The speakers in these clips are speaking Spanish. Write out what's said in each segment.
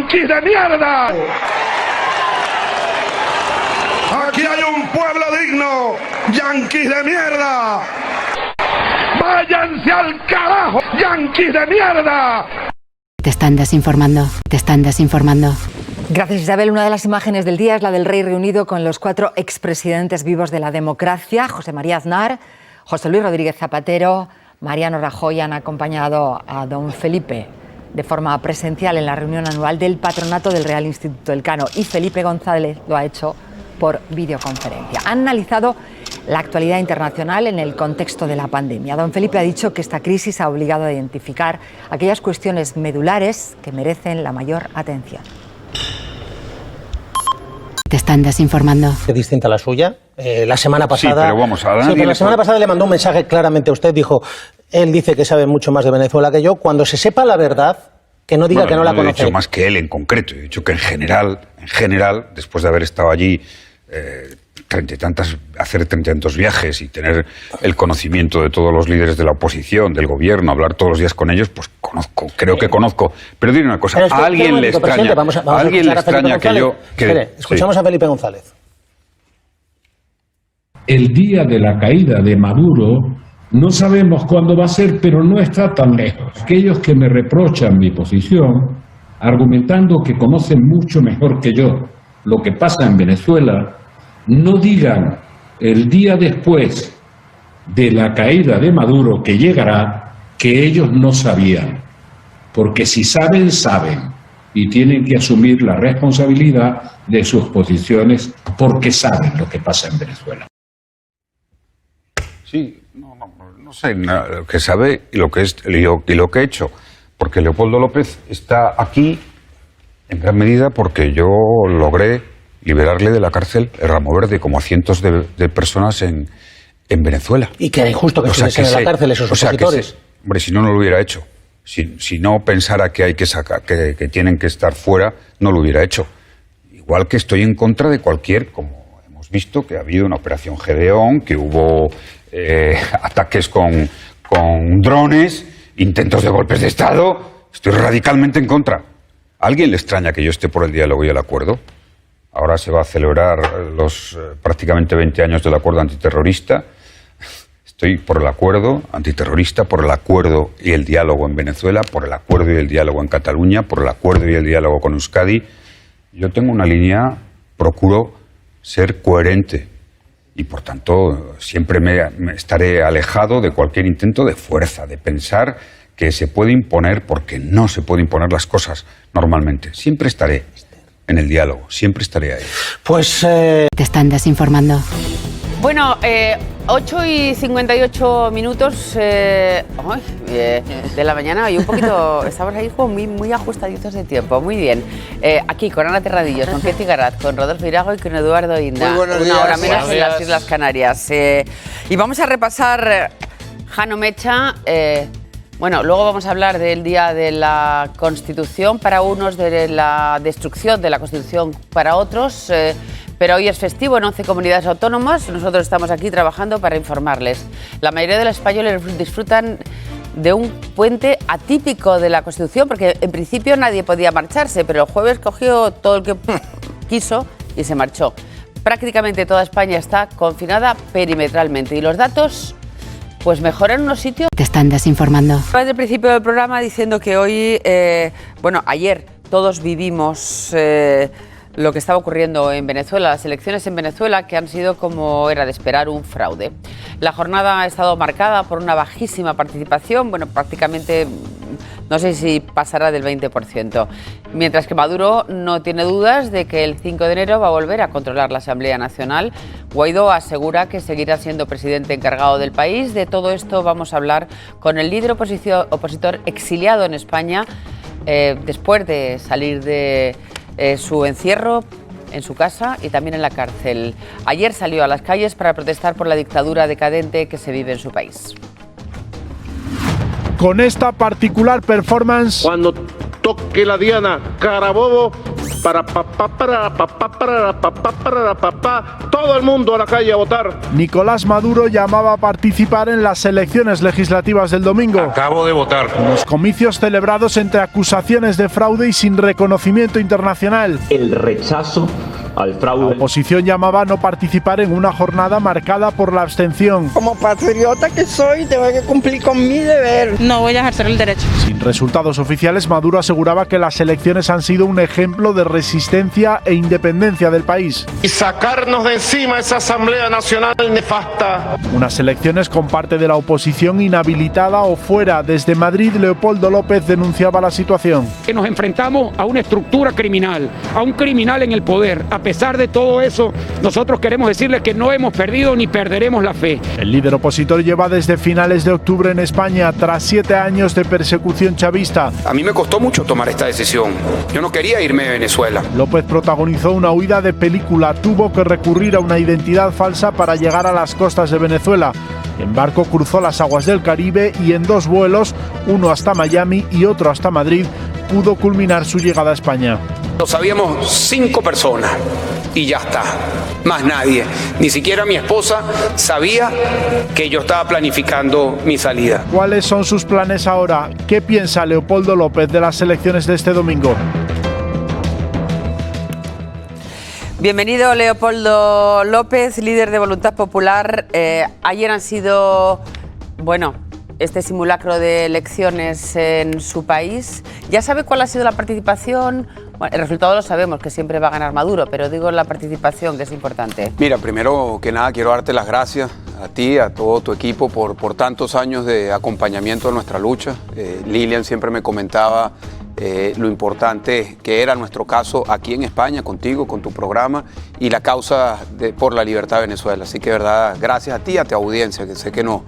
yanquis de mierda. Aquí hay un pueblo digno, yanquis de mierda. Váyanse al carajo, yanquis de mierda. Te están desinformando, te están desinformando. Gracias, Isabel. Una de las imágenes del día es la del rey reunido con los 4 expresidentes vivos de la democracia, José María Aznar, José Luis Rodríguez Zapatero, Mariano Rajoy. Han acompañado a don Felipe de forma presencial en la reunión anual del Patronato del Real Instituto Elcano, y Felipe González lo ha hecho por videoconferencia. Han analizado la actualidad internacional en el contexto de la pandemia. Don Felipe ha dicho que esta crisis ha obligado a identificar aquellas cuestiones medulares que merecen la mayor atención. Te están desinformando. Es distinta a la suya. La semana pasada. Sí, pero vamos a sí, pero la semana pasada le mandó un mensaje claramente a usted. Dijo, él dice que sabe mucho más de Venezuela que yo. Cuando se sepa la verdad, que no diga que no la conoce. No he dicho más que él en concreto. He dicho que en general, después de haber estado allí hacer 30 y tantos viajes y tener el conocimiento de todos los líderes de la oposición, del gobierno, hablar todos los días con ellos, pues creo que conozco. Pero diré una cosa, a alguien le extraña, a alguien le extraña que yo... Escuchamos a Felipe González. El día de la caída de Maduro no sabemos cuándo va a ser, pero no está tan lejos. Aquellos que me reprochan mi posición, argumentando que conocen mucho mejor que yo lo que pasa en Venezuela, no digan el día después de la caída de Maduro, que llegará, que ellos no sabían. Porque si saben, saben. Y tienen que asumir la responsabilidad de sus posiciones porque saben lo que pasa en Venezuela. Sí, no sé lo que sabe y lo que he hecho. Porque Leopoldo López está aquí en gran medida porque yo logré liberarle de la cárcel el Ramo Verde, como a cientos de personas en Venezuela. Y que era injusto que estuviesen en la cárcel esos opositores. Hombre, si no, no lo hubiera hecho. Si no pensara que hay que sacar, que tienen que estar fuera, no lo hubiera hecho. Igual que estoy en contra de cualquier, como hemos visto, que ha habido una operación Gedeón, que hubo ataques con drones, intentos de golpes de Estado. Estoy radicalmente en contra. ¿A alguien le extraña que yo esté por el diálogo y el acuerdo? Ahora se va a celebrar los prácticamente 20 años del acuerdo antiterrorista. Estoy por el acuerdo antiterrorista, por el acuerdo y el diálogo en Venezuela, por el acuerdo y el diálogo en Cataluña, por el acuerdo y el diálogo con Euskadi. Yo tengo una línea, procuro ser coherente y, por tanto, siempre me estaré alejado de cualquier intento de fuerza, de pensar que se puede imponer, porque no se puede imponer las cosas normalmente. Siempre estaré en el diálogo, siempre estaré ahí. Pues... Te están desinformando. Bueno, 8:58 de la mañana y un poquito, estamos ahí como muy ajustaditos de tiempo, muy bien. Aquí con Ana Terradillos, con Ketty Garat, con Rodolfo Irago y con Eduardo Inda. Muy buenos días. Una hora menos en las Islas Canarias. Y vamos a repasar, Jano Mecha, bueno, luego vamos a hablar del Día de la Constitución para unos, de la destrucción de la Constitución para otros, pero hoy es festivo en 11 comunidades autónomas. Nosotros estamos aquí trabajando para informarles. La mayoría de los españoles disfrutan de un puente atípico de la Constitución, porque en principio nadie podía marcharse, pero el jueves cogió todo el que quiso y se marchó. Prácticamente toda España está confinada perimetralmente y los datos... pues mejor en unos sitios. Te están desinformando. Desde el principio del programa diciendo que hoy, ayer todos vivimos lo que estaba ocurriendo en Venezuela, las elecciones en Venezuela, que han sido, como era de esperar, un fraude. La jornada ha estado marcada por una bajísima participación, prácticamente no sé si pasará del 20%, mientras que Maduro no tiene dudas de que el 5 de enero va a volver a controlar la Asamblea Nacional. Guaidó asegura que seguirá siendo presidente encargado del país. De todo esto vamos a hablar con el líder opositor exiliado en España, después de salir de su encierro en su casa y también en la cárcel. Ayer salió a las calles para protestar por la dictadura decadente que se vive en su país. Con esta particular performance, cuando toque la diana, Carabobo, Todo el mundo a la calle a votar. Nicolás Maduro llamaba a participar en las elecciones legislativas del domingo. Acabo de votar. Los comicios celebrados entre acusaciones de fraude y sin reconocimiento internacional. El rechazo al fraude. La oposición llamaba a no participar en una jornada marcada por la abstención. Como patriota que soy, tengo que cumplir con mi deber. No voy a ejercer el derecho. Sin resultados oficiales, Maduro aseguraba que las elecciones han sido un ejemplo de resistencia e independencia del país. Y sacarnos de encima esa Asamblea Nacional nefasta. Unas elecciones con parte de la oposición inhabilitada o fuera. Desde Madrid, Leopoldo López denunciaba la situación. Que nos enfrentamos a una estructura criminal, a un criminal en el poder. A pesar de todo eso, nosotros queremos decirles que no hemos perdido ni perderemos la fe. El líder opositor lleva desde finales de octubre en España, tras 7 años de persecución chavista. A mí me costó mucho tomar esta decisión. Yo no quería irme de Venezuela. López protagonizó una huida de película. Tuvo que recurrir a una identidad falsa para llegar a las costas de Venezuela. En barco cruzó las aguas del Caribe y en 2 vuelos, uno hasta Miami y otro hasta Madrid, pudo culminar su llegada a España. Lo sabíamos 5 personas y ya está, más nadie. Ni siquiera mi esposa sabía que yo estaba planificando mi salida. ¿Cuáles son sus planes ahora? ¿Qué piensa Leopoldo López de las elecciones de este domingo? Bienvenido, Leopoldo López, líder de Voluntad Popular. Ayer han sido, este simulacro de elecciones en su país. ¿Ya sabe cuál ha sido la participación? Bueno, el resultado lo sabemos, que siempre va a ganar Maduro, pero digo la participación, que es importante. Mira, primero que nada quiero darte las gracias a ti, a todo tu equipo por tantos años de acompañamiento a nuestra lucha. Lilian siempre me comentaba lo importante que era nuestro caso aquí en España, contigo, con tu programa y la causa por la libertad de Venezuela. Así que, de verdad, gracias a ti y a tu audiencia, que sé que no.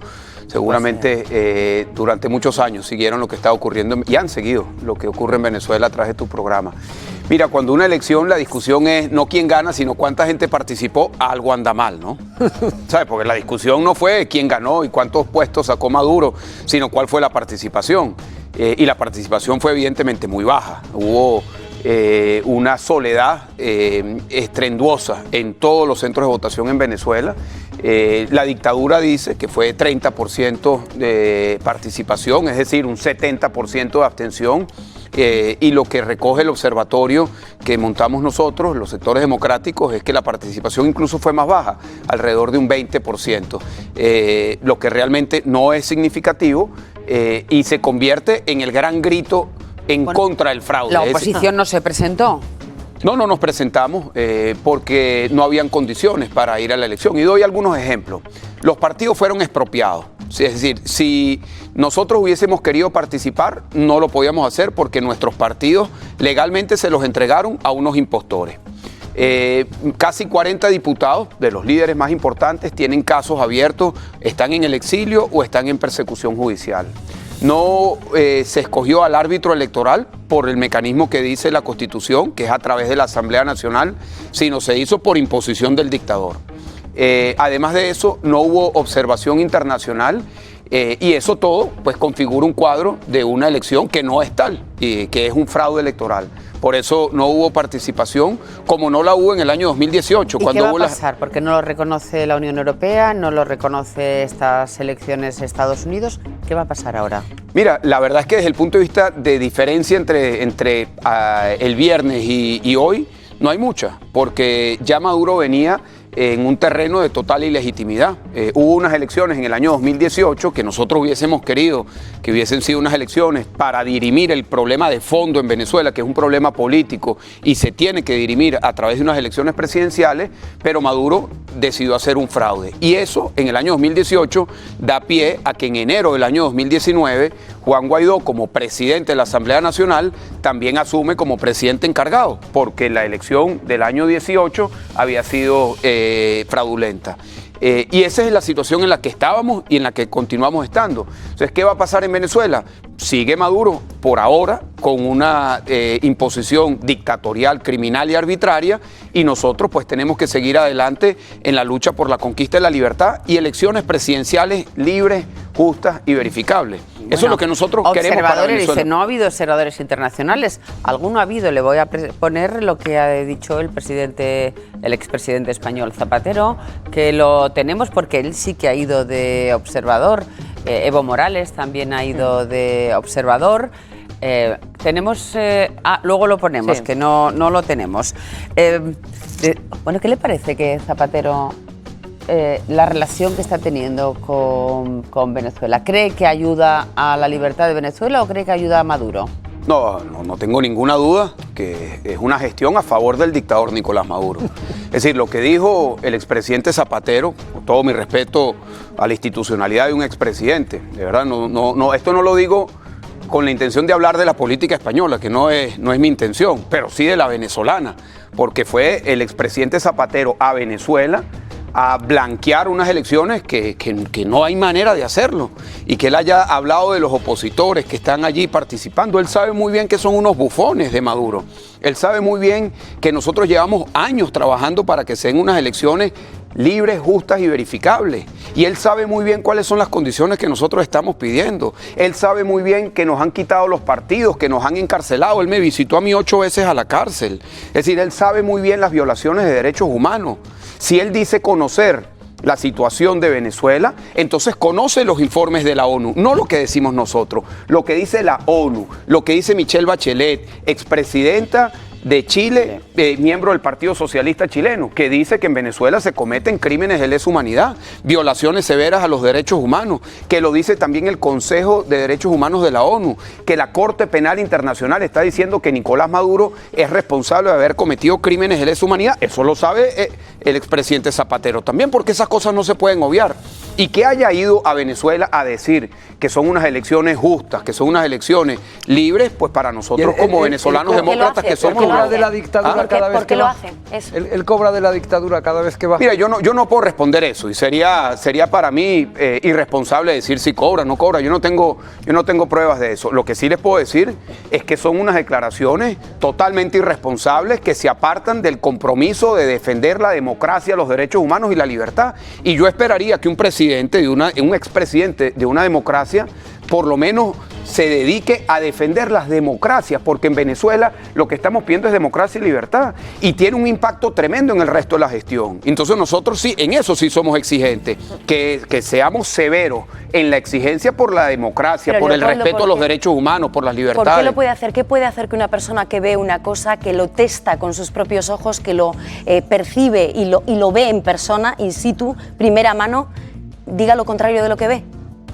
Seguramente durante muchos años siguieron lo que está ocurriendo y han seguido lo que ocurre en Venezuela a través de tu programa. Mira, cuando una elección, la discusión es no quién gana, sino cuánta gente participó, algo anda mal, ¿no? ¿Sabes? Porque la discusión no fue quién ganó y cuántos puestos sacó Maduro, sino cuál fue la participación. Y la participación fue evidentemente muy baja. Hubo una soledad estruendosa en todos los centros de votación en Venezuela. La dictadura dice que fue 30% de participación, es decir, un 70% de abstención. Y lo que recoge el observatorio que montamos nosotros, los sectores democráticos, es que la participación incluso fue más baja, alrededor de un 20%, lo que realmente no es significativo y se convierte en el gran grito en contra del fraude. ¿La oposición no se presentó? No nos presentamos porque no habían condiciones para ir a la elección. Y doy algunos ejemplos. Los partidos fueron expropiados. Es decir, si nosotros hubiésemos querido participar, no lo podíamos hacer porque nuestros partidos legalmente se los entregaron a unos impostores. Casi 40 diputados de los líderes más importantes tienen casos abiertos, están en el exilio o están en persecución judicial. No se escogió al árbitro electoral por el mecanismo que dice la Constitución, que es a través de la Asamblea Nacional, sino se hizo por imposición del dictador. Además de eso, no hubo observación internacional y eso todo pues configura un cuadro de una elección que no es tal, que es un fraude electoral. Por eso no hubo participación, como no la hubo en el año 2018. ¿Y cuando qué va hubo a pasar? Porque no lo reconoce la Unión Europea, no lo reconoce estas elecciones Estados Unidos. ¿Qué va a pasar ahora? Mira, la verdad es que desde el punto de vista de diferencia entre el viernes y hoy, no hay mucha, porque ya Maduro venía en un terreno de total ilegitimidad. Hubo unas elecciones en el año 2018 que nosotros hubiésemos querido que hubiesen sido unas elecciones para dirimir el problema de fondo en Venezuela, que es un problema político y se tiene que dirimir a través de unas elecciones presidenciales, pero Maduro decidió hacer un fraude. Y eso en el año 2018 da pie a que en enero del año 2019 Juan Guaidó, como presidente de la Asamblea Nacional, también asume como presidente encargado, porque la elección del año 18 había sido fraudulenta. Y esa es la situación en la que estábamos y en la que continuamos estando. Entonces, ¿qué va a pasar en Venezuela? Sigue Maduro por ahora con una imposición dictatorial, criminal y arbitraria, y nosotros pues tenemos que seguir adelante en la lucha por la conquista de la libertad y elecciones presidenciales libres, justas y verificables. Eso es lo que nosotros queremos para Observadores, Venezuela. dice, no ha habido observadores internacionales. Alguno ha habido. Le voy a poner lo que ha dicho el expresidente español Zapatero, que lo tenemos porque él sí que ha ido de observador. Evo Morales también ha ido de observador. Tenemos... luego lo ponemos, sí, que no lo tenemos. Bueno, ¿qué le parece que Zapatero... la relación que está teniendo con Venezuela? ¿Cree que ayuda a la libertad de Venezuela o cree que ayuda a Maduro? No tengo ninguna duda que es una gestión a favor del dictador Nicolás Maduro. Es decir, lo que dijo el expresidente Zapatero, con todo mi respeto a la institucionalidad de un expresidente, de verdad, esto no lo digo con la intención de hablar de la política española, que no es mi intención, pero sí de la venezolana, porque fue el expresidente Zapatero a Venezuela a blanquear unas elecciones que no hay manera de hacerlo, y que él haya hablado de los opositores que están allí participando. Él sabe muy bien que son unos bufones de Maduro. Él sabe muy bien que nosotros llevamos años trabajando para que sean unas elecciones libres, justas y verificables. Y él sabe muy bien cuáles son las condiciones que nosotros estamos pidiendo. Él sabe muy bien que nos han quitado los partidos, que nos han encarcelado. Él me visitó a mí 8 veces a la cárcel. Es decir, él sabe muy bien las violaciones de derechos humanos. Si él dice conocer la situación de Venezuela, entonces conoce los informes de la ONU, no lo que decimos nosotros, lo que dice la ONU, lo que dice Michelle Bachelet, expresidenta de Chile, miembro del Partido Socialista Chileno, que dice que en Venezuela se cometen crímenes de lesa humanidad, violaciones severas a los derechos humanos, que lo dice también el Consejo de Derechos Humanos de la ONU, que la Corte Penal Internacional está diciendo que Nicolás Maduro es responsable de haber cometido crímenes de lesa humanidad. Eso lo sabe el expresidente Zapatero también, porque esas cosas no se pueden obviar. Y que haya ido a Venezuela a decir que son unas elecciones justas, que son unas elecciones libres, pues para nosotros como venezolanos demócratas que somos... Cobra de la dictadura cada vez que va. Él cobra de la dictadura cada vez que va. Mira, yo no puedo responder eso, y sería para mí irresponsable decir si cobra o no cobra. Yo no tengo pruebas de eso. Lo que sí les puedo decir es que son unas declaraciones totalmente irresponsables que se apartan del compromiso de defender la democracia, los derechos humanos y la libertad. Y yo esperaría que un expresidente de una democracia por lo menos se dedique a defender las democracias, porque en Venezuela lo que estamos pidiendo es democracia y libertad, y tiene un impacto tremendo en el resto de la gestión. Entonces nosotros sí, en eso sí somos exigentes, que seamos severos en la exigencia por la democracia, pero por el respeto a los derechos humanos, por las libertades. ¿Por qué lo puede hacer? ¿Qué puede hacer que una persona que ve una cosa, que lo testa con sus propios ojos, que lo percibe y lo ve en persona, in situ, primera mano, diga lo contrario de lo que ve?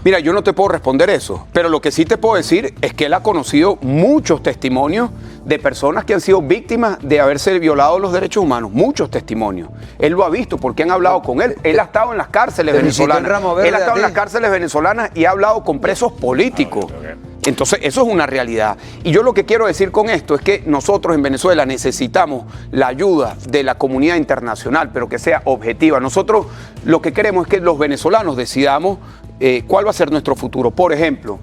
Mira, yo no te puedo responder eso, pero lo que sí te puedo decir es que él ha conocido muchos testimonios de personas que han sido víctimas de haberse violado los derechos humanos, muchos testimonios. Él lo ha visto porque han hablado con él. Él ha estado en las cárceles venezolanas. Él ha estado en las cárceles venezolanas y ha hablado con presos políticos. Entonces, eso es una realidad. Y yo lo que quiero decir con esto es que nosotros en Venezuela necesitamos la ayuda de la comunidad internacional, pero que sea objetiva. Nosotros lo que queremos es que los venezolanos decidamos cuál va a ser nuestro futuro. Por ejemplo,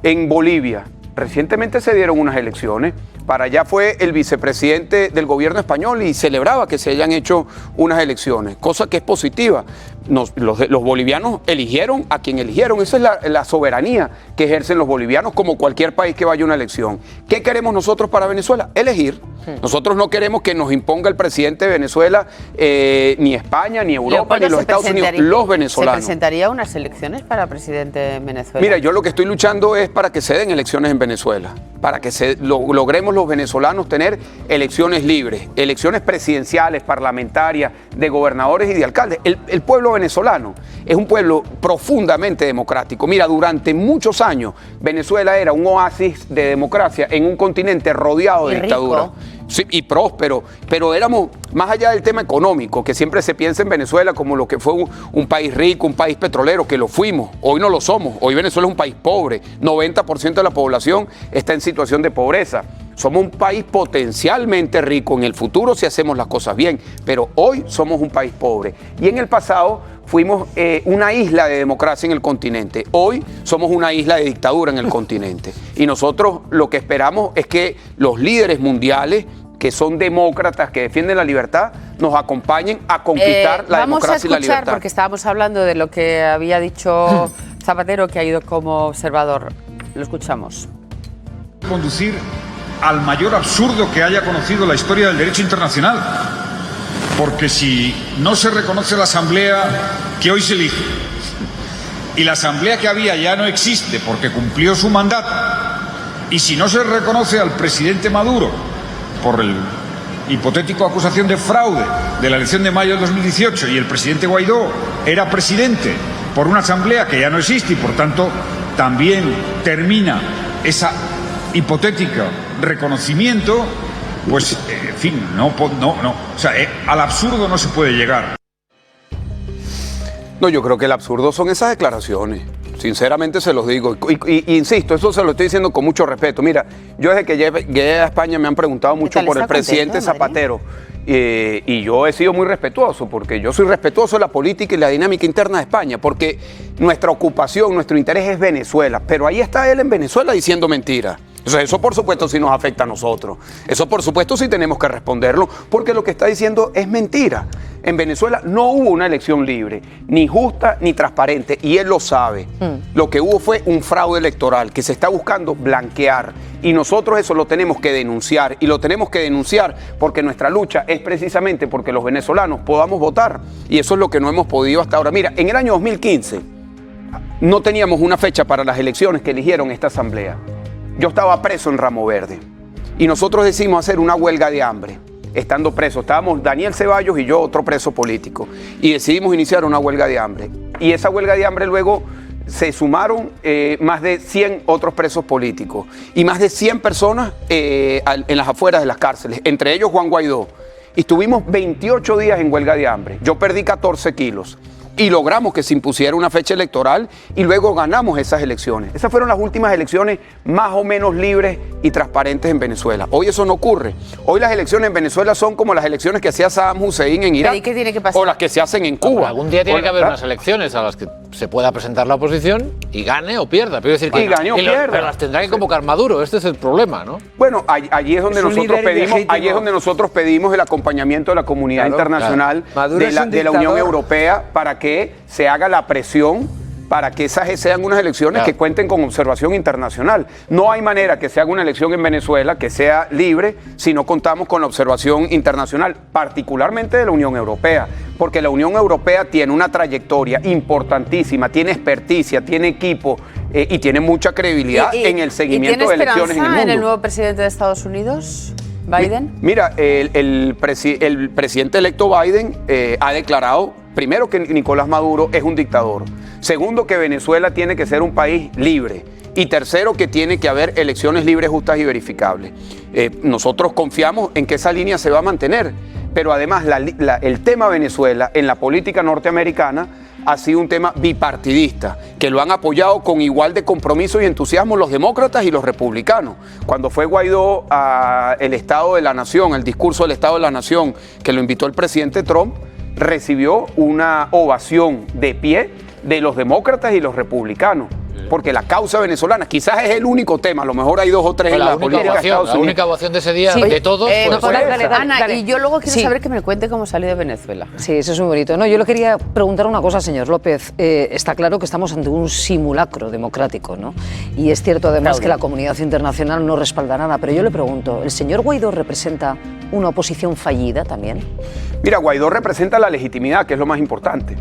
en Bolivia, recientemente se dieron unas elecciones. Para allá fue el vicepresidente del gobierno español y celebraba que se hayan hecho unas elecciones, cosa que es positiva. Los bolivianos eligieron a quien eligieron. Esa es la soberanía que ejercen los bolivianos, como cualquier país que vaya a una elección. ¿Qué queremos nosotros para Venezuela? Elegir. Nosotros no queremos que nos imponga el presidente de Venezuela, ni España, ni Europa, ni los Estados Unidos, los venezolanos. ¿Se presentaría unas elecciones para presidente de Venezuela? Mira, yo lo que estoy luchando es para que se den elecciones en Venezuela, para que logremos los venezolanos tener elecciones libres, elecciones presidenciales, parlamentarias, de gobernadores y de alcaldes. El pueblo venezolano es un pueblo profundamente democrático. Mira, durante muchos años Venezuela era un oasis de democracia en un continente rodeado de dictadura. Sí, y próspero, pero éramos, más allá del tema económico, que siempre se piensa en Venezuela como lo que fue un país rico, un país petrolero, que lo fuimos, hoy no lo somos. Hoy Venezuela es un país pobre, 90% de la población está en situación de pobreza. Somos un país potencialmente rico en el futuro si hacemos las cosas bien, pero hoy somos un país pobre. Y en el pasado fuimos una isla de democracia en el continente. Hoy somos una isla de dictadura en el continente. Y nosotros lo que esperamos es que los líderes mundiales, que son demócratas, que defienden la libertad, nos acompañen a conquistar la democracia y la libertad. Vamos a escuchar, porque estábamos hablando de lo que había dicho Zapatero, que ha ido como observador. Lo escuchamos. Conducir al mayor absurdo que haya conocido la historia del derecho internacional. Porque si no se reconoce la asamblea que hoy se elige, y la asamblea que había ya no existe porque cumplió su mandato, y si no se reconoce al presidente Maduro por el hipotético acusación de fraude de la elección de mayo de 2018 y el presidente Guaidó era presidente por una asamblea que ya no existe y por tanto también termina esa hipotética reconocimiento, pues en fin, no, o sea, al absurdo no se puede llegar. No, yo creo que el absurdo son esas declaraciones. Sinceramente se los digo. Y insisto, eso se lo estoy diciendo con mucho respeto. Mira, yo desde que llegué a España me han preguntado mucho por el presidente Zapatero. Y yo he sido muy respetuoso, porque yo soy respetuoso de la política y la dinámica interna de España, porque nuestra ocupación, nuestro interés es Venezuela. Pero ahí está él en Venezuela diciendo mentiras. Eso por supuesto sí nos afecta a nosotros. Eso por supuesto sí tenemos que responderlo, porque lo que está diciendo es mentira. En Venezuela no hubo una elección libre, ni justa ni transparente, y él lo sabe. Lo que hubo fue un fraude electoral que se está buscando blanquear, y nosotros eso lo tenemos que denunciar, y lo tenemos que denunciar porque nuestra lucha es precisamente porque los venezolanos podamos votar, y eso es lo que no hemos podido hasta ahora. Mira, en el año 2015 no teníamos una fecha para las elecciones que eligieron esta asamblea. Yo estaba preso en Ramo Verde y nosotros decidimos hacer una huelga de hambre. Estando presos, estábamos Daniel Ceballos y yo, otro preso político, y decidimos iniciar una huelga de hambre. Y esa huelga de hambre luego se sumaron más de 100 otros presos políticos y más de 100 personas en las afueras de las cárceles, entre ellos Juan Guaidó. Y estuvimos 28 días en huelga de hambre. Yo perdí 14 kilos. Y logramos que se impusiera una fecha electoral y luego ganamos esas elecciones. Esas fueron las últimas elecciones más o menos libres y transparentes en Venezuela. Hoy eso no ocurre. Hoy las elecciones en Venezuela son como las elecciones que hacía Saddam Hussein en Irak. ¿Y qué tiene que pasar? O las que se hacen en Cuba. Pero algún día tiene que haber unas elecciones a las que se pueda presentar la oposición y gane o pierda. Pero, decir que y gane o pierda. Pero las tendrá que convocar Maduro. Este es el problema, ¿no? Bueno, allí es donde nosotros pedimos el acompañamiento de la comunidad internacional, de la Unión Europea, para que se haga la presión para que esas sean unas elecciones que cuenten con observación internacional. No hay manera que se haga una elección en Venezuela que sea libre si no contamos con la observación internacional, particularmente de la Unión Europea, porque la Unión Europea tiene una trayectoria importantísima, tiene experticia, tiene equipo y tiene mucha credibilidad en el seguimiento de elecciones en el mundo. ¿En el nuevo presidente de Estados Unidos, Biden? Mira, el presidente electo Biden ha declarado, primero, que Nicolás Maduro es un dictador. Segundo, que Venezuela tiene que ser un país libre. Y tercero, que tiene que haber elecciones libres, justas y verificables. Nosotros confiamos en que esa línea se va a mantener. Pero además el tema Venezuela en la política norteamericana ha sido un tema bipartidista, que lo han apoyado con igual de compromiso y entusiasmo los demócratas y los republicanos. Cuando fue Guaidó al Estado de la Nación, el discurso del Estado de la Nación, que lo invitó el presidente Trump, recibió una ovación de pie de los demócratas y los republicanos. Porque la causa venezolana quizás es el único tema, a lo mejor hay dos o tres en la política de Estados Unidos. La única ovación de ese día de todos Ana, y yo luego quiero saber que me cuente cómo salió de Venezuela. Sí, eso es muy bonito. No, yo le quería preguntar una cosa, señor López. Está claro que estamos ante un simulacro democrático, ¿no? Y es cierto además que la comunidad internacional no respalda nada, pero yo le pregunto, ¿el señor Guaidó representa una oposición fallida también? Mira, Guaidó representa la legitimidad, que es lo más importante.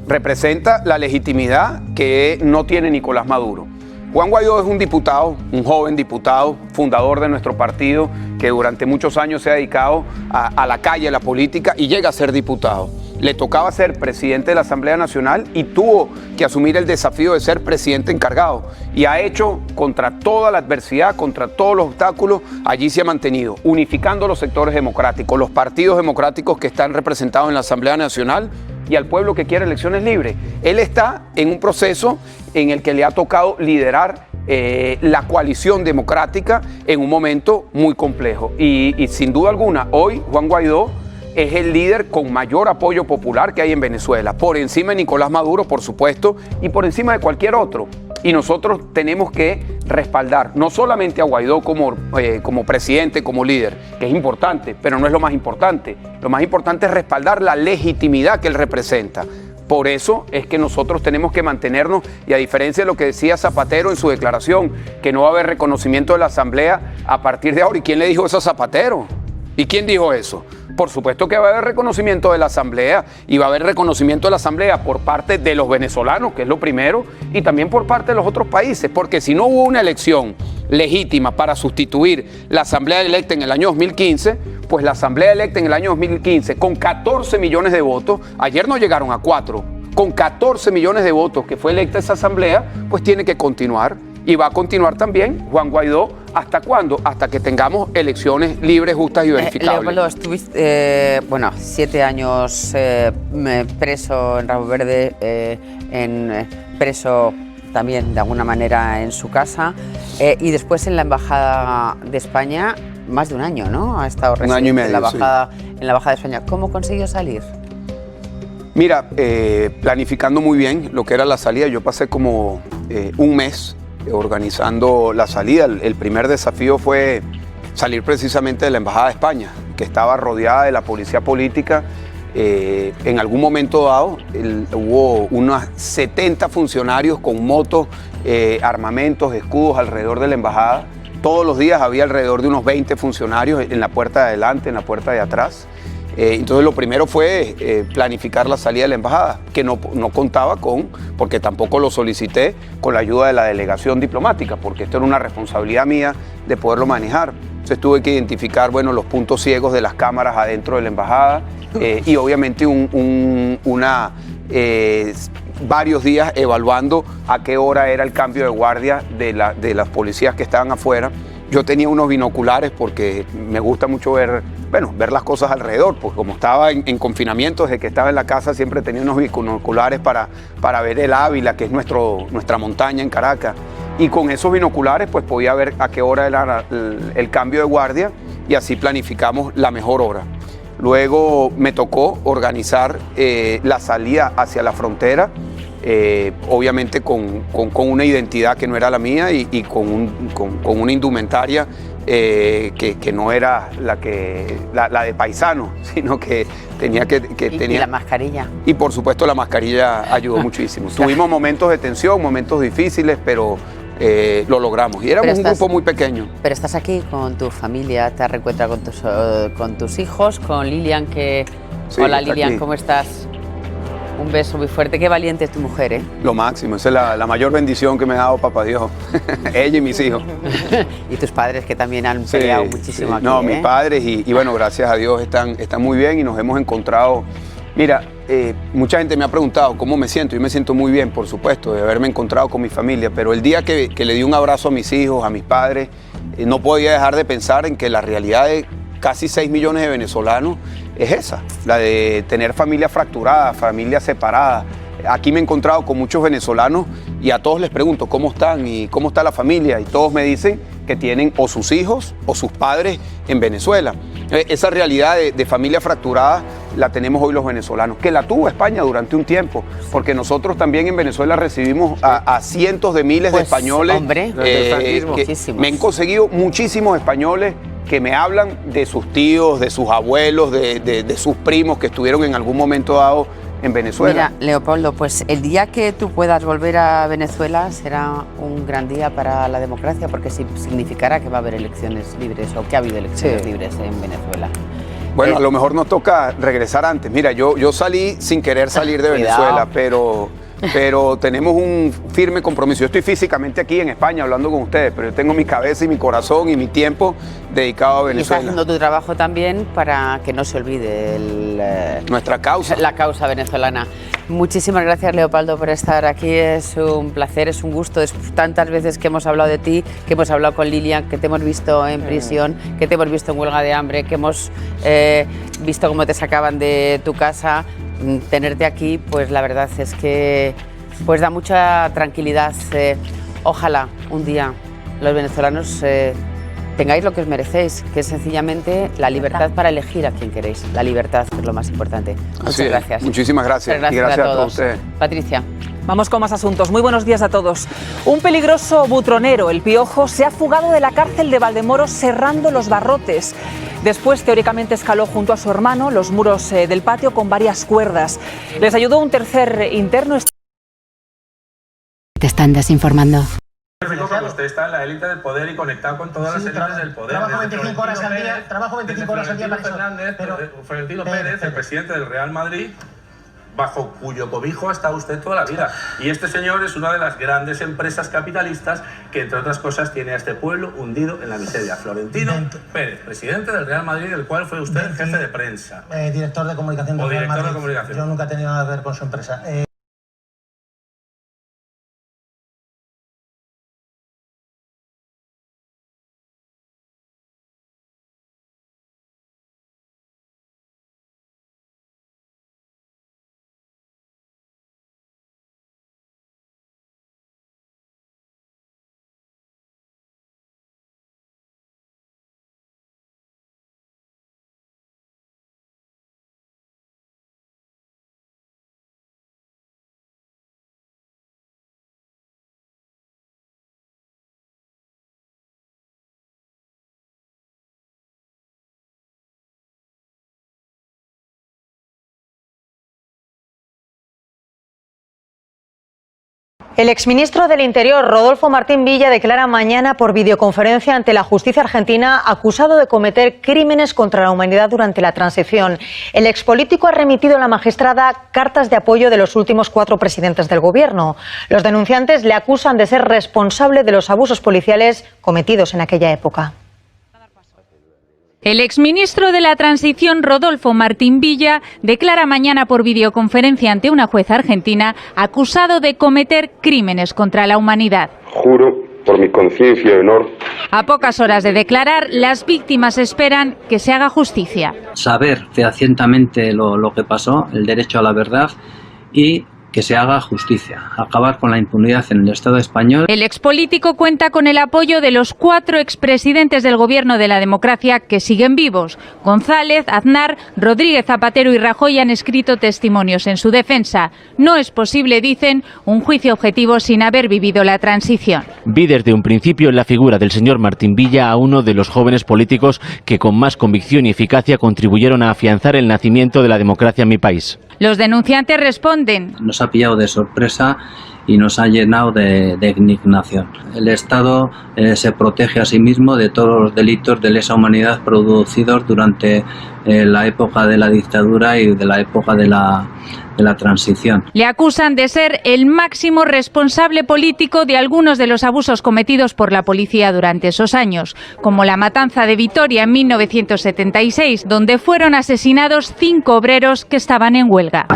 Representa la legitimidad que no tiene Nicolás Maduro. Juan Guaidó es un diputado, un joven diputado, fundador de nuestro partido, que durante muchos años se ha dedicado a la calle, a la política, y llega a ser diputado. Le tocaba ser presidente de la Asamblea Nacional y tuvo que asumir el desafío de ser presidente encargado. Y ha hecho, contra toda la adversidad, contra todos los obstáculos, allí se ha mantenido, unificando los sectores democráticos, los partidos democráticos que están representados en la Asamblea Nacional y al pueblo que quiere elecciones libres. Él está en un proceso en el que le ha tocado liderar la coalición democrática en un momento muy complejo. Y sin duda alguna, hoy Juan Guaidó es el líder con mayor apoyo popular que hay en Venezuela, por encima de Nicolás Maduro, por supuesto, y por encima de cualquier otro. Y nosotros tenemos que respaldar no solamente a Guaidó como presidente, como líder, que es importante, pero no es lo más importante. Lo más importante es respaldar la legitimidad que él representa. Por eso es que nosotros tenemos que mantenernos, y a diferencia de lo que decía Zapatero en su declaración, que no va a haber reconocimiento de la Asamblea a partir de ahora. ¿Y quién le dijo eso a Zapatero? ¿Y quién dijo eso? Por supuesto que va a haber reconocimiento de la Asamblea, y va a haber reconocimiento de la Asamblea por parte de los venezolanos, que es lo primero, y también por parte de los otros países, porque si no hubo una elección legítima para sustituir la Asamblea electa en el año 2015, pues la Asamblea electa en el año 2015 con 14 millones de votos, ayer no llegaron a 4, con 14 millones de votos que fue electa esa Asamblea, pues tiene que continuar. Y va a continuar también Juan Guaidó. ¿Hasta cuándo? Hasta que tengamos elecciones libres, justas y verificables. Leopoldo, estuviste 7 años preso en Rabo Verde, preso también de alguna manera en su casa, y después en la Embajada de España más de un año, ¿no? Ha estado residente 1 año y medio, en la Embajada de España. ¿Cómo consiguió salir? Mira, planificando muy bien lo que era la salida. Yo pasé como un mes organizando la salida. El primer desafío fue salir precisamente de la Embajada de España, que estaba rodeada de la policía política. En algún momento dado hubo unos 70 funcionarios con motos, armamentos, escudos alrededor de la embajada. Todos los días había alrededor de unos 20 funcionarios en la puerta de adelante, en la puerta de atrás. Entonces lo primero fue planificar la salida de la embajada, que no contaba con, porque tampoco lo solicité, con la ayuda de la delegación diplomática, porque esto era una responsabilidad mía de poderlo manejar. Entonces tuve que identificar, los puntos ciegos de las cámaras adentro de la embajada, y obviamente varios días evaluando a qué hora era el cambio de guardia de las policías que estaban afuera. Yo tenía unos binoculares porque me gusta mucho ver las cosas alrededor, porque como estaba en confinamiento, desde que estaba en la casa siempre tenía unos binoculares para ver el Ávila, que es nuestra montaña en Caracas. Y con esos binoculares pues podía ver a qué hora era el cambio de guardia, y así planificamos la mejor hora. Luego me tocó organizar la salida hacia la frontera, obviamente con una identidad que no era la mía, y con una indumentaria que no era la de paisano, sino que tenía que tenía... Y la mascarilla. Y por supuesto la mascarilla ayudó muchísimo. Tuvimos momentos de tensión, momentos difíciles, pero lo logramos. Y éramos un grupo muy pequeño. Pero estás aquí con tu familia, te has reencontrado con tus hijos, con Lilian, que... Sí, hola Lilian, aquí. ¿cómo estás? Un beso muy fuerte. Qué valiente es tu mujer, ¿eh? Lo máximo, esa es la mayor bendición que me ha dado Papá Dios. Ella y mis hijos. Y tus padres, que también han peleado muchísimo aquí. No, mis padres, y gracias a Dios están muy bien, y nos hemos encontrado. Mira, mucha gente me ha preguntado cómo me siento. Yo me siento muy bien, por supuesto, de haberme encontrado con mi familia, pero el día que le di un abrazo a mis hijos, a mis padres, no podía dejar de pensar en que la realidad de casi 6 millones de venezolanos es esa, la de tener familias fracturadas, familias separadas. Aquí me he encontrado con muchos venezolanos y a todos les pregunto cómo están y cómo está la familia, y todos me dicen que tienen o sus hijos o sus padres en Venezuela. Esa realidad de familia fracturada la tenemos hoy los venezolanos, que la tuvo España durante un tiempo, porque nosotros también en Venezuela recibimos a cientos de miles de españoles. Hombre, me han conseguido muchísimos españoles que me hablan de sus tíos, de sus abuelos, de sus primos que estuvieron en algún momento dado en Venezuela. Mira, Leopoldo, pues el día que tú puedas volver a Venezuela será un gran día para la democracia, porque significará que va a haber elecciones libres, o que ha habido elecciones libres en Venezuela. Bueno, a lo mejor nos toca regresar antes. Mira, yo salí sin querer salir de Venezuela, pero tenemos un firme compromiso. Yo estoy físicamente aquí en España hablando con ustedes, pero yo tengo mi cabeza y mi corazón y mi tiempo dedicado a Venezuela. Y estás haciendo tu trabajo también para que no se olvide nuestra causa. La causa venezolana. Muchísimas gracias, Leopoldo, por estar aquí. Es un placer, es un gusto. Tantas veces que hemos hablado de ti, que hemos hablado con Lilian, que te hemos visto en prisión, que te hemos visto en huelga de hambre, que hemos visto cómo te sacaban de tu casa. Tenerte aquí, pues la verdad es que pues da mucha tranquilidad. Ojalá un día los venezolanos tengáis lo que os merecéis, que es sencillamente la libertad para elegir a quien queréis. La libertad es lo más importante. Muchas gracias. Muchísimas gracias. Muchas y gracias a todos. ustedes. Patricia. Vamos con más asuntos. Muy buenos días a todos. Un peligroso butronero, el Piojo, se ha fugado de la cárcel de Valdemoro cerrando los barrotes. Después, teóricamente, escaló junto a su hermano los muros del patio con varias cuerdas. Les ayudó un tercer interno. Te están desinformando. Usted está en la élite del poder y conectado con todas las élites del poder. Trabajo 25 horas al día. Trabajo 25 horas al día para eso. Florentino Pérez, el presidente del Real Madrid, bajo cuyo cobijo ha estado usted toda la vida. Y este señor es una de las grandes empresas capitalistas que, entre otras cosas, tiene a este pueblo hundido en la miseria. Florentino Pérez, presidente del Real Madrid, del cual fue usted jefe de prensa. Director de comunicación del Real Madrid. De comunicación. Yo nunca he tenido nada que ver con su empresa. El exministro del Interior, Rodolfo Martín Villa, declara mañana por videoconferencia ante la justicia argentina acusado de cometer crímenes contra la humanidad durante la transición. El expolítico ha remitido a la magistrada cartas de apoyo de los últimos 4 presidentes del gobierno. Los denunciantes le acusan de ser responsable de los abusos policiales cometidos en aquella época. El exministro de la Transición, Rodolfo Martín Villa, declara mañana por videoconferencia ante una jueza argentina acusado de cometer crímenes contra la humanidad. Juro por mi conciencia y honor. A pocas horas de declarar, las víctimas esperan que se haga justicia. Saber fehacientemente lo que pasó, el derecho a la verdad y que se haga justicia, acabar con la impunidad en el Estado español. El expolítico cuenta con el apoyo de los 4 expresidentes del Gobierno de la Democracia que siguen vivos. González, Aznar, Rodríguez Zapatero y Rajoy han escrito testimonios en su defensa. No es posible, dicen, un juicio objetivo sin haber vivido la transición. Vi desde un principio en la figura del señor Martín Villa a uno de los jóvenes políticos que con más convicción y eficacia contribuyeron a afianzar el nacimiento de la democracia en mi país. Los denunciantes responden. Nos ha pillado de sorpresa y nos ha llenado de indignación. El Estado se protege a sí mismo de todos los delitos de lesa humanidad producidos durante la época de la dictadura y de la época de la transición. Le acusan de ser el máximo responsable político de algunos de los abusos cometidos por la policía durante esos años, como la matanza de Vitoria en 1976, donde fueron asesinados 5 obreros que estaban en huelga.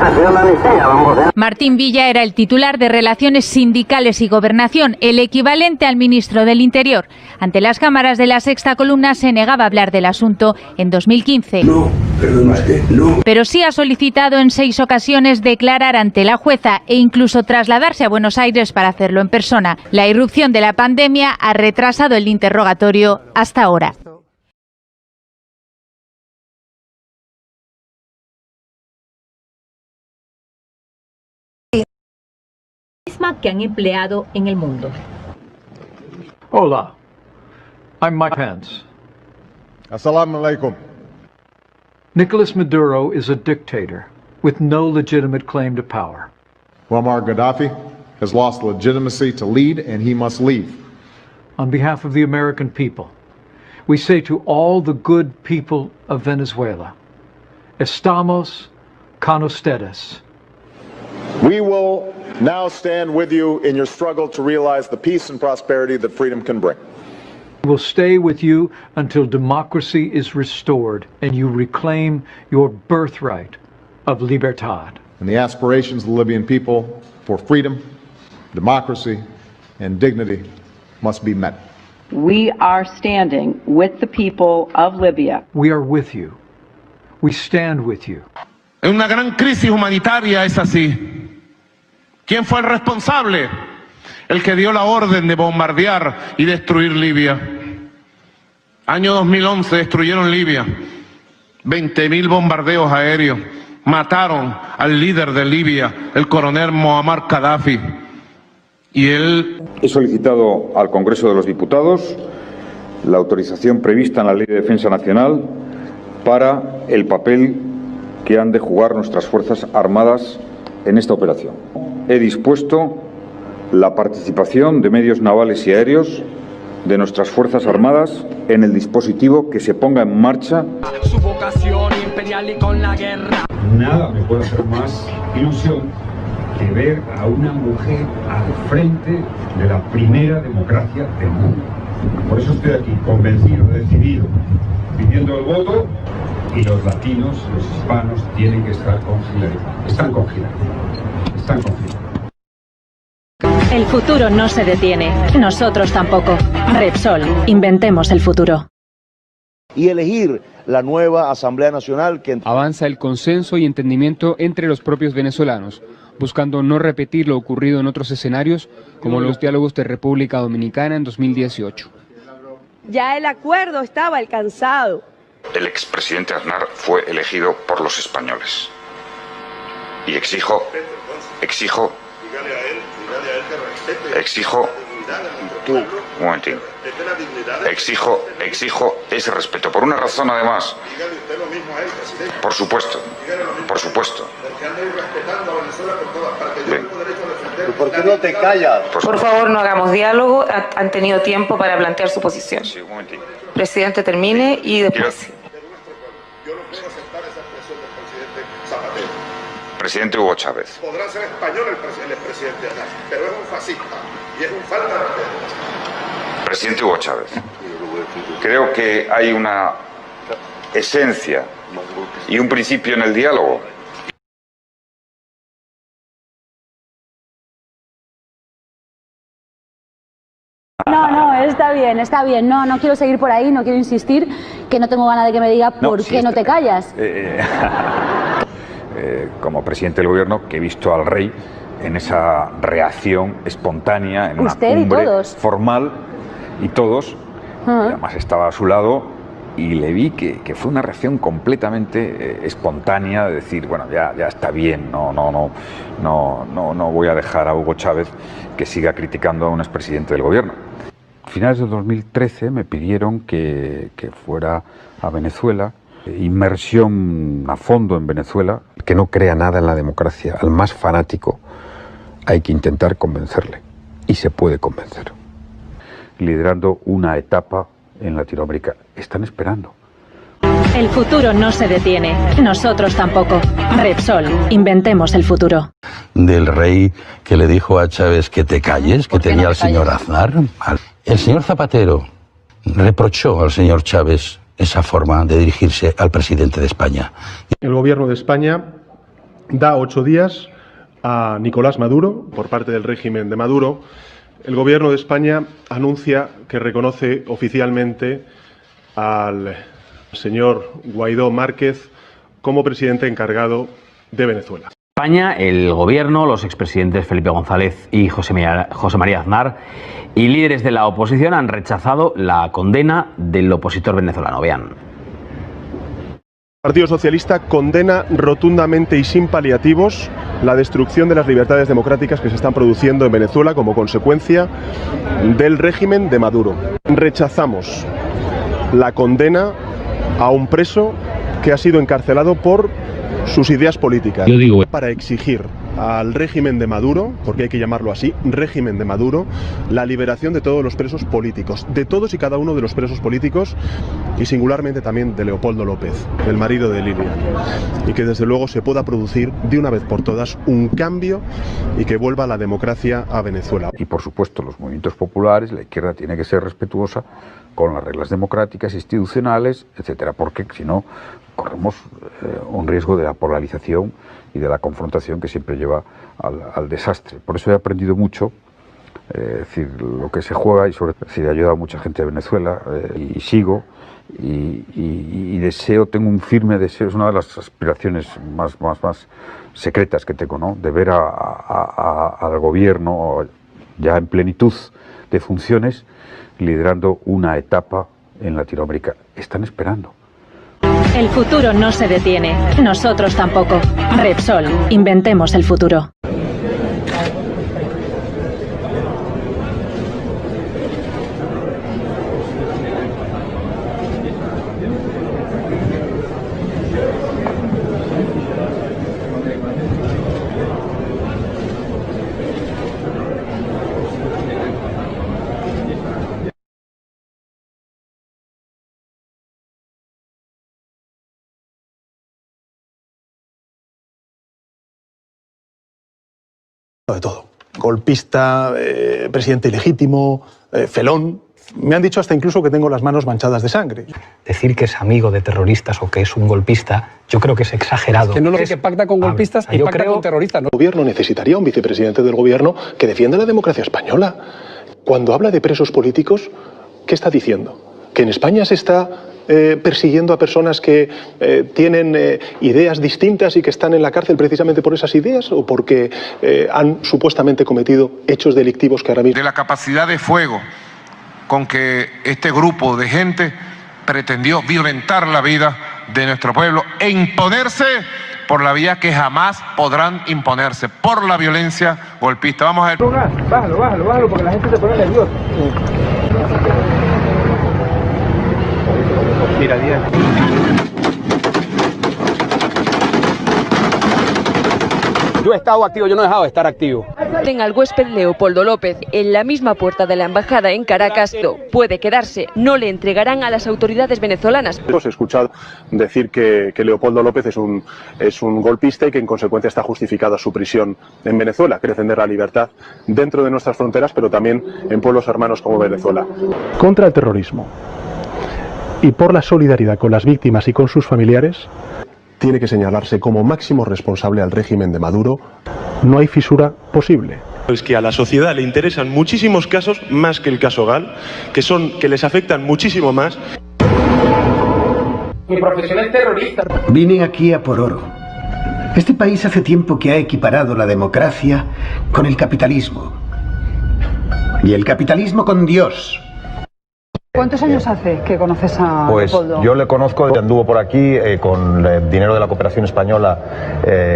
Martín Villa era el titular de Relaciones Sindicales y Gobernación, el equivalente al ministro del Interior. Ante las cámaras de La Sexta Columna se negaba a hablar del asunto en 2015. Pero sí ha solicitado en 6 ocasiones declarar ante la jueza e incluso trasladarse a Buenos Aires para hacerlo en persona. La irrupción de la pandemia ha retrasado el interrogatorio hasta ahora. Que han empleado en el mundo. Hola, I'm Mike Pence. Assalamu alaikum. Nicolas Maduro is a dictator with no legitimate claim to power. Muammar Gaddafi has lost legitimacy to lead, and he must leave. On behalf of the American people, we say to all the good people of Venezuela, estamos con ustedes. We will now stand with you in your struggle to realize the peace and prosperity that freedom can bring. We will stay with you until democracy is restored and you reclaim your birthright of libertad. And the aspirations of the Libyan people for freedom, democracy, and dignity must be met. We are standing with the people of Libya. We are with you. We stand with you. En una gran crisis humanitaria es así. ¿Quién fue el responsable? el que dio la orden de bombardear y destruir Libia. Año 2011 destruyeron Libia, 20.000 bombardeos aéreos, mataron al líder de Libia, el coronel Muammar Gaddafi. Y él... He solicitado al Congreso de los Diputados la autorización prevista en la Ley de Defensa Nacional para el papel que han de jugar nuestras Fuerzas Armadas en esta operación. He dispuesto la participación de medios navales y aéreos de nuestras Fuerzas Armadas en el dispositivo que se ponga en marcha. Su vocación imperial y con la guerra. Nada me puede hacer más ilusión que ver a una mujer al frente de la primera democracia del mundo. Por eso estoy aquí, convencido, decidido, pidiendo el voto, y los latinos, los hispanos, tienen que estar con Hillary. Están con Hillary. Están con Hillary. El futuro no se detiene, nosotros tampoco. Repsol, inventemos el futuro. Y elegir la nueva Asamblea Nacional que... Avanza el consenso y entendimiento entre los propios venezolanos, buscando no repetir lo ocurrido en otros escenarios, como los diálogos de República Dominicana en 2018. Ya el acuerdo estaba alcanzado. El expresidente Aznar fue elegido por los españoles. Y exijo, un momentín. Exijo ese respeto, por una razón además. Por supuesto. Bien. ¿Por qué no te callas? Por favor, no hagamos diálogo, han tenido tiempo para plantear su posición. Sí, un momentín. Presidente, termine y después... Presidente Hugo Chávez. Podrá ser español el expresidente Aznar, pero es un fascista y es un falta de respeto. Presidente Hugo Chávez. Creo que hay una esencia y un principio en el diálogo. No, está bien. No quiero seguir por ahí, no quiero insistir, que no tengo ganas de que me diga por qué no te callas. Como presidente del gobierno, que he visto al rey en esa reacción espontánea, en una cumbre formal, y todos, y además estaba a su lado, y le vi que fue una reacción completamente espontánea, de decir, bueno, ya está bien, no voy a dejar a Hugo Chávez que siga criticando a un expresidente del gobierno. A finales de 2013 me pidieron que fuera a Venezuela, inmersión a fondo en Venezuela. Que no crea nada en la democracia, al más fanático hay que intentar convencerle, y se puede convencer. Liderando una etapa en Latinoamérica. Están esperando. El futuro no se detiene, nosotros tampoco. Repsol, inventemos el futuro. Del rey que le dijo a Chávez que te calles, que tenía al señor Aznar. El señor Zapatero reprochó al señor Chávez esa forma de dirigirse al presidente de España. El gobierno de España da 8 días a Nicolás Maduro, por parte del régimen de Maduro. El gobierno de España anuncia que reconoce oficialmente al señor Guaidó Márquez como presidente encargado de Venezuela. España, el gobierno, los expresidentes Felipe González y José María Aznar y líderes de la oposición han rechazado la condena del opositor venezolano. Vean. El Partido Socialista condena rotundamente y sin paliativos la destrucción de las libertades democráticas que se están produciendo en Venezuela como consecuencia del régimen de Maduro. Rechazamos la condena a un preso que ha sido encarcelado por sus ideas políticas. Yo digo, para exigir al régimen de Maduro, porque hay que llamarlo así, régimen de Maduro, la liberación de todos los presos políticos, de todos y cada uno de los presos políticos, y singularmente también de Leopoldo López, el marido de Lilia, y que desde luego se pueda producir de una vez por todas un cambio y que vuelva la democracia a Venezuela. Y por supuesto los movimientos populares, la izquierda tiene que ser respetuosa con las reglas democráticas, institucionales, etcétera, porque si no corremos un riesgo de la polarización y de la confrontación que siempre lleva al desastre. Por eso he aprendido mucho, es decir, lo que se juega, y sobre todo he ayudado a mucha gente de Venezuela, y sigo, y deseo, tengo un firme deseo, es una de las aspiraciones más secretas que tengo, ¿no?, de ver al gobierno ya en plenitud de funciones, liderando una etapa en Latinoamérica. Están esperando. El futuro no se detiene. Nosotros tampoco. Repsol, inventemos el futuro. De todo. Golpista, presidente ilegítimo, felón. Me han dicho hasta incluso que tengo las manos manchadas de sangre. Decir que es amigo de terroristas o que es un golpista, yo creo que es exagerado. Que no lo que pacta con golpistas y pacta con terroristas, ¿no? El gobierno necesitaría un vicepresidente del gobierno que defienda la democracia española. Cuando habla de presos políticos, ¿qué está diciendo? ¿Que en España se está persiguiendo a personas que tienen ideas distintas y que están en la cárcel precisamente por esas ideas o porque han supuestamente cometido hechos delictivos que ahora mismo... De la capacidad de fuego con que este grupo de gente pretendió violentar la vida de nuestro pueblo e imponerse por la vía que jamás podrán imponerse, por la violencia golpista. Vamos a ver. Bájalo, porque la gente se pone nerviosa. Mira, yo he estado activo, yo no he dejado de estar activo. Al huésped Leopoldo López en la misma puerta de la embajada en Caracas. Puede quedarse, no le entregarán a las autoridades venezolanas. He escuchado decir que Leopoldo López es un golpista y que en consecuencia está justificada su prisión en Venezuela, que defender la libertad dentro de nuestras fronteras, pero también en pueblos hermanos como Venezuela. Contra el terrorismo y por la solidaridad con las víctimas y con sus familiares, tiene que señalarse como máximo responsable al régimen de Maduro. No hay fisura posible. Es que a la sociedad le interesan muchísimos casos más que el caso Gal, que les afectan muchísimo más. Mi profesión es terrorista. Vine aquí a por oro. Este país hace tiempo que ha equiparado la democracia con el capitalismo. Y el capitalismo con Dios. ¿Cuántos años hace que conoces a Leopoldo? Yo le conozco, anduvo por aquí con dinero de la cooperación española,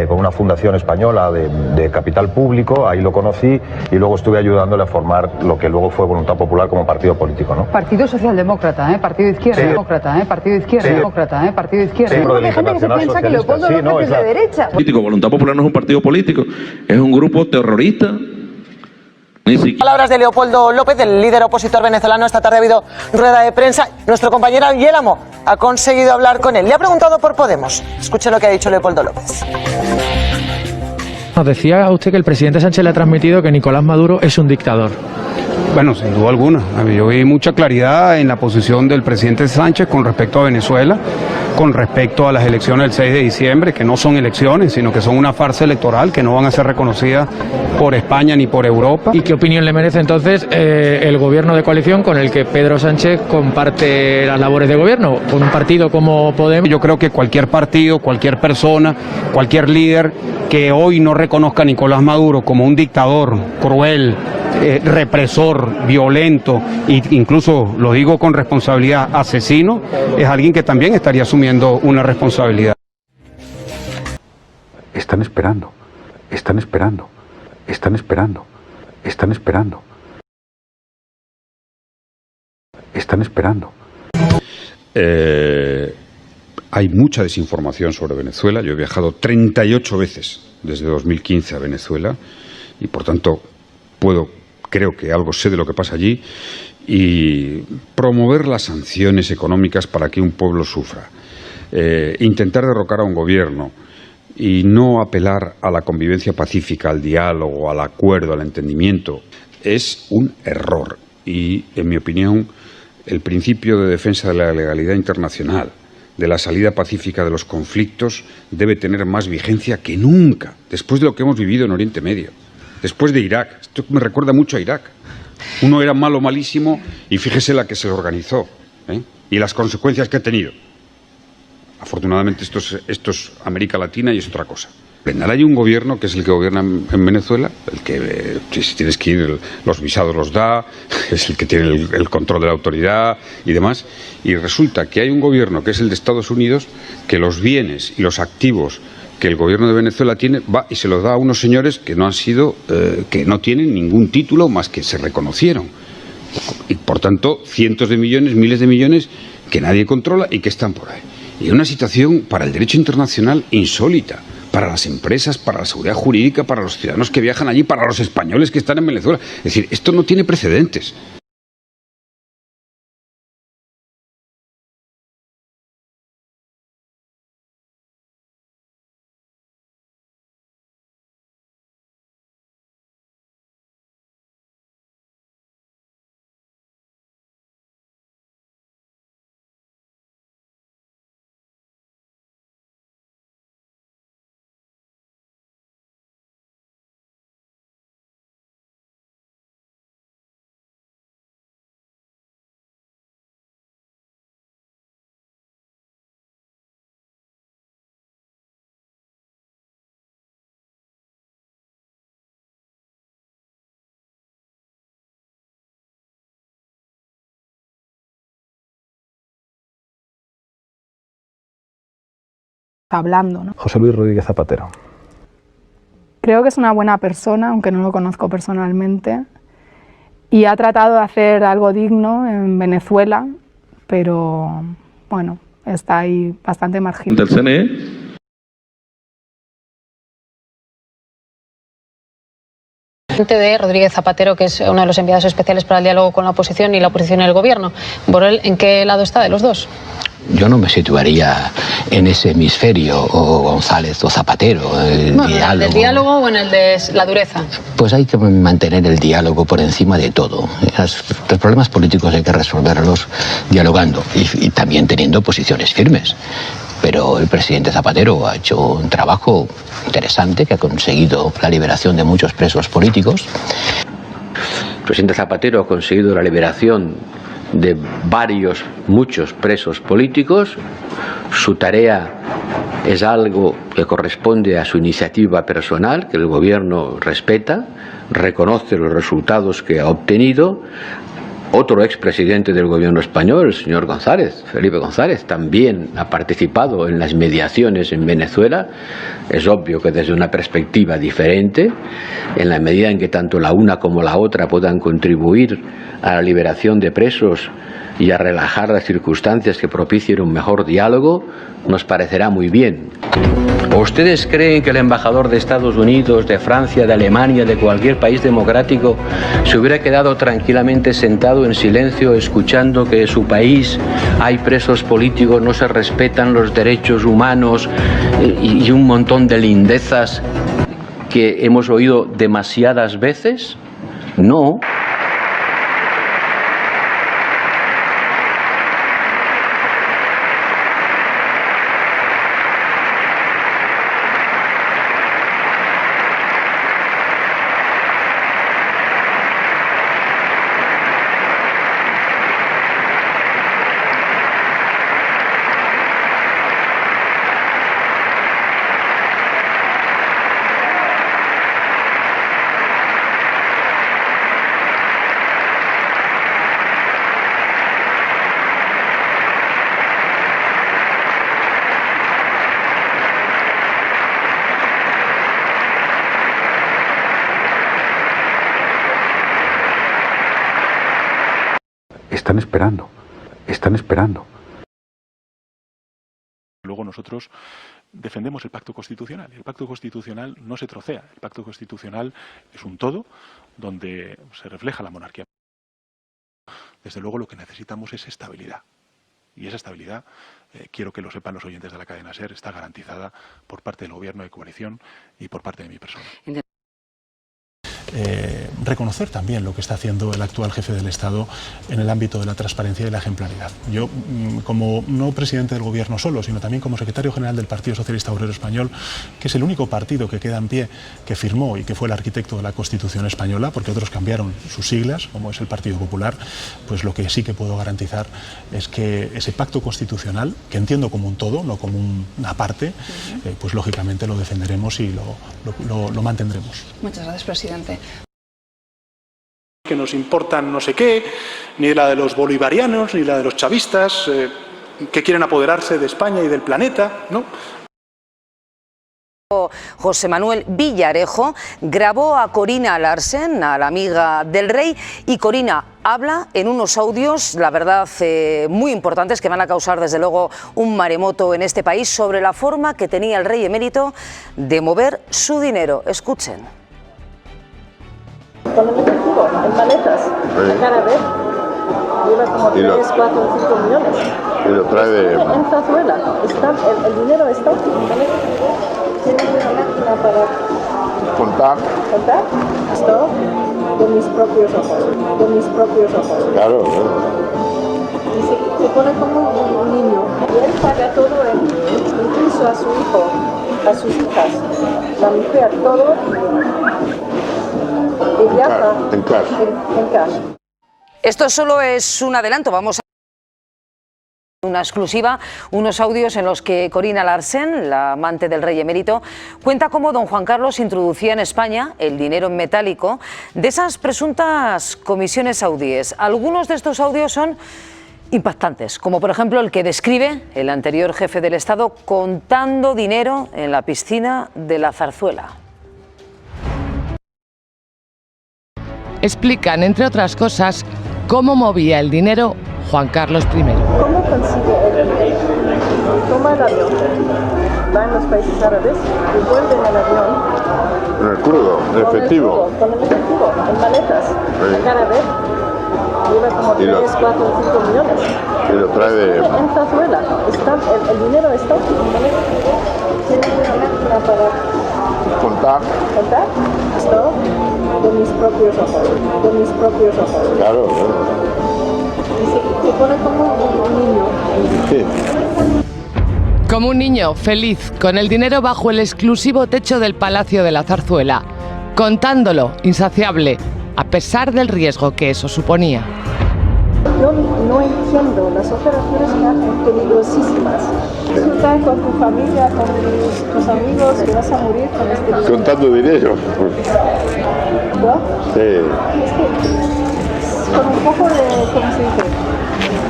con una fundación española de capital público, ahí lo conocí y luego estuve ayudándole a formar lo que luego fue Voluntad Popular como partido político, ¿no? Partido Socialdemócrata, partido de izquierda, demócrata, partido de izquierda, demócrata, partido de izquierda. Sí, Hay gente que se piensa que Leopoldo López es de derecha. Voluntad Popular no es un partido político, es un grupo terrorista. Palabras de Leopoldo López, el líder opositor venezolano. Esta tarde ha habido rueda de prensa. Nuestro compañero Yélamo ha conseguido hablar con él. Le ha preguntado por Podemos. Escuche lo que ha dicho Leopoldo López. Nos decía usted que el presidente Sánchez le ha transmitido que Nicolás Maduro es un dictador. Bueno, sin duda alguna. Yo vi mucha claridad en la posición del presidente Sánchez con respecto a Venezuela, con respecto a las elecciones del 6 de diciembre, que no son elecciones, sino que son una farsa electoral, que no van a ser reconocidas por España ni por Europa. ¿Y qué opinión le merece entonces el gobierno de coalición con el que Pedro Sánchez comparte las labores de gobierno, con un partido como Podemos? Yo creo que cualquier partido, cualquier persona, cualquier líder que hoy no reconozca a Nicolás Maduro como un dictador cruel, represor, violento e incluso, lo digo con responsabilidad, asesino, es alguien que también estaría asumiendo una responsabilidad. Están esperando, están esperando, están esperando, están esperando, están esperando. Hay mucha desinformación sobre Venezuela. Yo he viajado 38 veces desde 2015 a Venezuela y, por tanto, creo que algo sé de lo que pasa allí, y promover las sanciones económicas para que un pueblo sufra, intentar derrocar a un gobierno y no apelar a la convivencia pacífica, al diálogo, al acuerdo, al entendimiento, es un error. Y, en mi opinión, el principio de defensa de la legalidad internacional, de la salida pacífica de los conflictos, debe tener más vigencia que nunca, después de lo que hemos vivido en Oriente Medio, después de Irak. Esto me recuerda mucho a Irak. Uno era malo, malísimo, y fíjese la que se organizó, y las consecuencias que ha tenido. Afortunadamente esto es América Latina y es otra cosa. Ahora hay un gobierno que es el que gobierna en Venezuela, el que si tienes que ir, los visados los da, es el que tiene el control de la autoridad y demás. Y resulta que hay un gobierno que es el de Estados Unidos, que los bienes y los activos que el gobierno de Venezuela tiene va y se los da a unos señores que no han sido, que no tienen ningún título más que se reconocieron. Y por tanto, cientos de millones, miles de millones que nadie controla y que están por ahí. Y una situación para el derecho internacional insólita, para las empresas, para la seguridad jurídica, para los ciudadanos que viajan allí, para los españoles que están en Venezuela. Es decir, esto no tiene precedentes. Hablando, ¿no? José Luis Rodríguez Zapatero. Creo que es una buena persona, aunque no lo conozco personalmente, y ha tratado de hacer algo digno en Venezuela, pero bueno, está ahí bastante marginal. Del CNE. De Rodríguez Zapatero, que es uno de los enviados especiales para el diálogo con la oposición y la oposición en el gobierno. Borrell, ¿en qué lado está de los dos? Yo no me situaría en ese hemisferio, o González o Zapatero. ¿En el del diálogo o en el de la dureza? Pues hay que mantener el diálogo por encima de todo. Los problemas políticos hay que resolverlos dialogando y también teniendo posiciones firmes. Pero el presidente Zapatero ha hecho un trabajo interesante que ha conseguido la liberación de muchos presos políticos. El presidente Zapatero ha conseguido la liberación de muchos presos políticos. Su tarea es algo que corresponde a su iniciativa personal, que el gobierno respeta, reconoce los resultados que ha obtenido. Otro expresidente del gobierno español, el señor González, Felipe González, también ha participado en las mediaciones en Venezuela. Es obvio que desde una perspectiva diferente, en la medida en que tanto la una como la otra puedan contribuir a la liberación de presos y a relajar las circunstancias que propicien un mejor diálogo, nos parecerá muy bien. ¿O ustedes creen que el embajador de Estados Unidos, de Francia, de Alemania, de cualquier país democrático se hubiera quedado tranquilamente sentado en silencio escuchando que en su país hay presos políticos, no se respetan los derechos humanos y un montón de lindezas que hemos oído demasiadas veces? No. Están esperando, están esperando. Luego nosotros defendemos el pacto constitucional. El pacto constitucional no se trocea. El pacto constitucional es un todo donde se refleja la monarquía. Desde luego lo que necesitamos es estabilidad. Y esa estabilidad, quiero que lo sepan los oyentes de la cadena SER, está garantizada por parte del gobierno de coalición y por parte de mi persona. reconocer también lo que está haciendo el actual jefe del Estado en el ámbito de la transparencia y la ejemplaridad. Yo, como no presidente del Gobierno solo, sino también como secretario general del Partido Socialista Obrero Español, que es el único partido que queda en pie, que firmó y que fue el arquitecto de la Constitución española, porque otros cambiaron sus siglas, como es el Partido Popular, pues lo que sí que puedo garantizar es que ese pacto constitucional, que entiendo como un todo, no como una parte, pues lógicamente lo defenderemos y lo mantendremos. Muchas gracias, presidente. Que nos importan no sé qué, ni la de los bolivarianos, ni la de los chavistas, que quieren apoderarse de España y del planeta, ¿no? José Manuel Villarejo grabó a Corina Larsen, a la amiga del rey, y Corina habla en unos audios, la verdad, muy importantes, que van a causar desde luego un maremoto en este país, sobre la forma que tenía el rey emérito de mover su dinero. Escuchen. Con el efectivo, en maletas, la cara de él, lleva como 3, 4, 5 millones. Y lo trae de... En Zarzuela, el dinero está en maletas. Tiene una máquina para... ¿Contar? ¿Contar? Esto de mis propios ojos, de mis propios ojos. Claro, Y se pone como un niño. Y él paga todo, incluso a su hijo, a sus hijas, la mujer, todo. Y viaja en cash. En cash. Esto solo es un adelanto, vamos a... Una exclusiva, unos audios en los que Corina Larsen, la amante del rey emérito, cuenta cómo don Juan Carlos introducía en España el dinero en metálico de esas presuntas comisiones saudíes. Algunos de estos audios son impactantes, como por ejemplo el que describe el anterior jefe del Estado contando dinero en la piscina de la Zarzuela. Explican, entre otras cosas, cómo movía el dinero Juan Carlos I. ¿Cómo consigue el dinero? Toma el avión, va en los países árabes y vuelve en el avión. En el crudo, en efectivo. Con el efectivo, en maletas. La cara de él, lleva como 3, 4, 5 millones. Y lo trae de... En Zarzuela, el dinero está en maletas. Tiene una máquina para... ¿Contar? ¿Contar? Esto de mis propios ojos, de mis propios ojos. Claro, Y se pone como un niño. Sí. Como un niño feliz, con el dinero bajo el exclusivo techo del Palacio de la Zarzuela, contándolo, insaciable, a pesar del riesgo que eso suponía. Yo no entiendo las operaciones que hacen peligrosísimas. Disfrutar con tu familia, con tus amigos, que vas a morir con este dinero. Contando dinero. ¿No? Sí. Es que con un poco de, ¿cómo se dice?,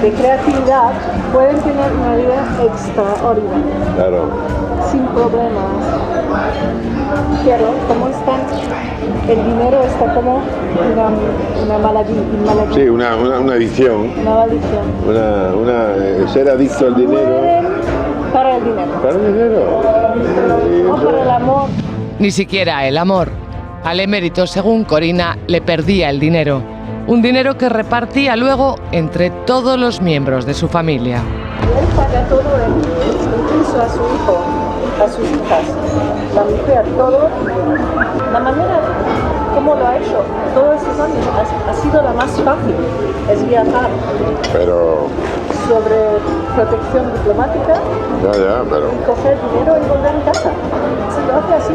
de creatividad, pueden tener una vida extraordinaria. Claro. Sin problemas. Pero como están, el dinero está como una maladía. Sí, una adicción. Una maldición. Ser adicto al dinero. Para el dinero. Para el dinero. No para el amor. Ni siquiera el amor. Al emérito, según Corina, le perdía el dinero. Un dinero que repartía luego entre todos los miembros de su familia. Y él paga todo, incluso a su hijo, a sus hijas, la mujer, todo. La manera como lo ha hecho todos estos años ha sido la más fácil, es viajar. Pero... sobre protección diplomática, pero... y coger dinero y volver a casa. Se lo hace así.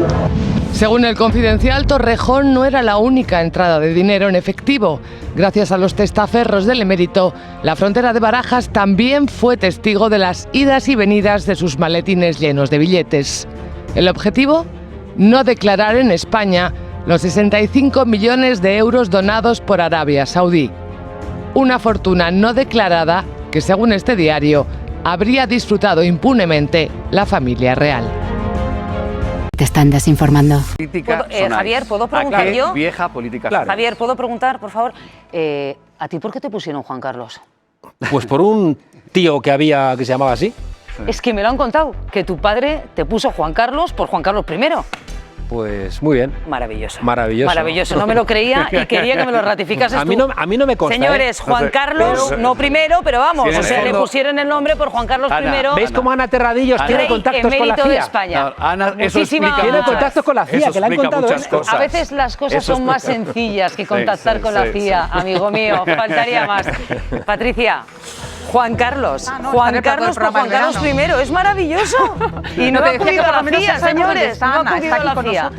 Según el Confidencial, Torrejón no era la única entrada de dinero en efectivo. Gracias a los testaferros del emérito, la frontera de Barajas también fue testigo de las idas y venidas de sus maletines llenos de billetes. El objetivo, no declarar en España los 65 millones de euros donados por Arabia Saudí. Una fortuna no declarada que, según este diario, habría disfrutado impunemente la familia real. Te están desinformando. Javier, ¿puedo preguntar yo? Vieja política. Claro. Javier, ¿puedo preguntar, por favor? ¿A ti por qué te pusieron Juan Carlos? Pues por un tío que había que se llamaba así. Es que me lo han contado, que tu padre te puso Juan Carlos por Juan Carlos I. Pues muy bien. Maravilloso. Maravilloso. Maravilloso. No me lo creía y quería que me lo ratificases a mí tú. no me consta. Señores, Juan Carlos, no primero, pero vamos, o sea, le pusieron el nombre por Juan Carlos I. ¿Veis cómo Ana Terradillos tiene contactos con la CIA? De España. Ana, Muchísimas. Tiene contactos con la CIA, que le han contado esto. A veces las cosas son más sencillas que contactar con la CIA, amigo mío. Faltaría más. Patricia. Juan Carlos, Juan Carlos por Juan Carlos I, es maravilloso. Y no ha acudido a la CIA, señores, no ha acudido a la CIA.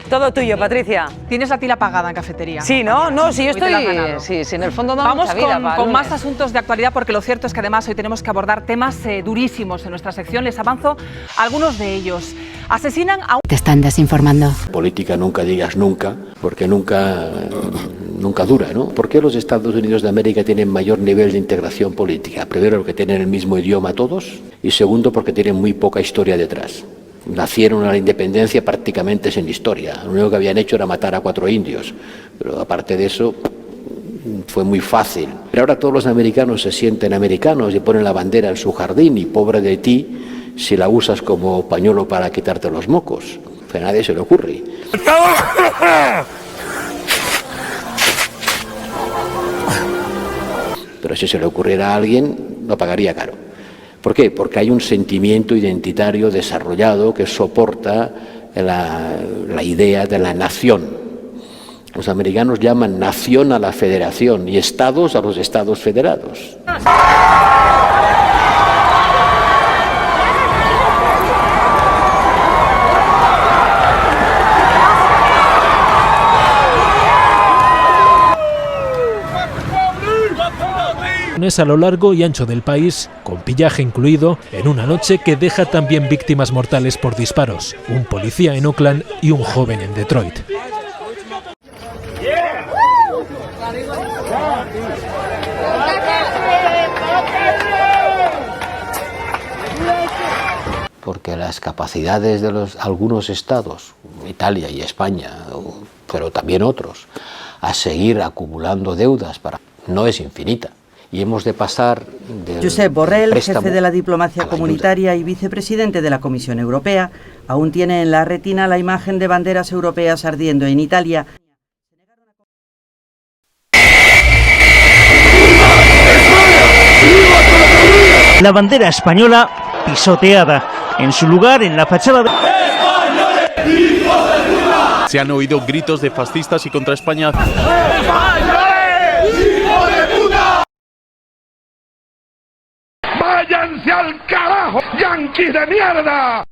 Todo tuyo, Patricia. Tienes la tila pagada en cafetería. Sí, ¿no? No, sí, yo estoy... Sí, en el fondo da mucha vida. Vamos con más asuntos de actualidad, porque lo cierto es que además hoy tenemos que abordar temas durísimos en nuestra sección. Les avanzo algunos de ellos. Asesinan a un... Te están desinformando. Política nunca digas nunca, porque nunca dura, ¿no? ¿Por qué los Estados Unidos de América tienen mayor nivel de integración política? Primero, porque tienen el mismo idioma todos, y segundo, porque tienen muy poca historia detrás. Nacieron a la independencia prácticamente sin historia. Lo único que habían hecho era matar a 4 indios, pero aparte de eso fue muy fácil. Pero ahora todos los americanos se sienten americanos y ponen la bandera en su jardín, y pobre de ti si la usas como pañuelo para quitarte los mocos. A nadie se le ocurre. Pero si se le ocurriera a alguien, lo pagaría caro. ¿Por qué? Porque hay un sentimiento identitario desarrollado que soporta la idea de la nación. Los americanos llaman nación a la federación y estados a los estados federados. A lo largo y ancho del país, con pillaje incluido, en una noche que deja también víctimas mortales por disparos, un policía en Oakland y un joven en Detroit. Porque las capacidades de algunos estados, Italia y España, pero también otros, a seguir acumulando deudas no es infinita. Y hemos de pasar del Josep Borrell, préstamo jefe de la diplomacia a la comunitaria y vicepresidente de la Comisión Europea, aún tiene en la retina la imagen de banderas europeas ardiendo en Italia. La bandera española pisoteada. En su lugar, en la fachada de... Se han oído gritos de fascistas y contra España. ¡Váyanse al carajo, yanquis de mierda!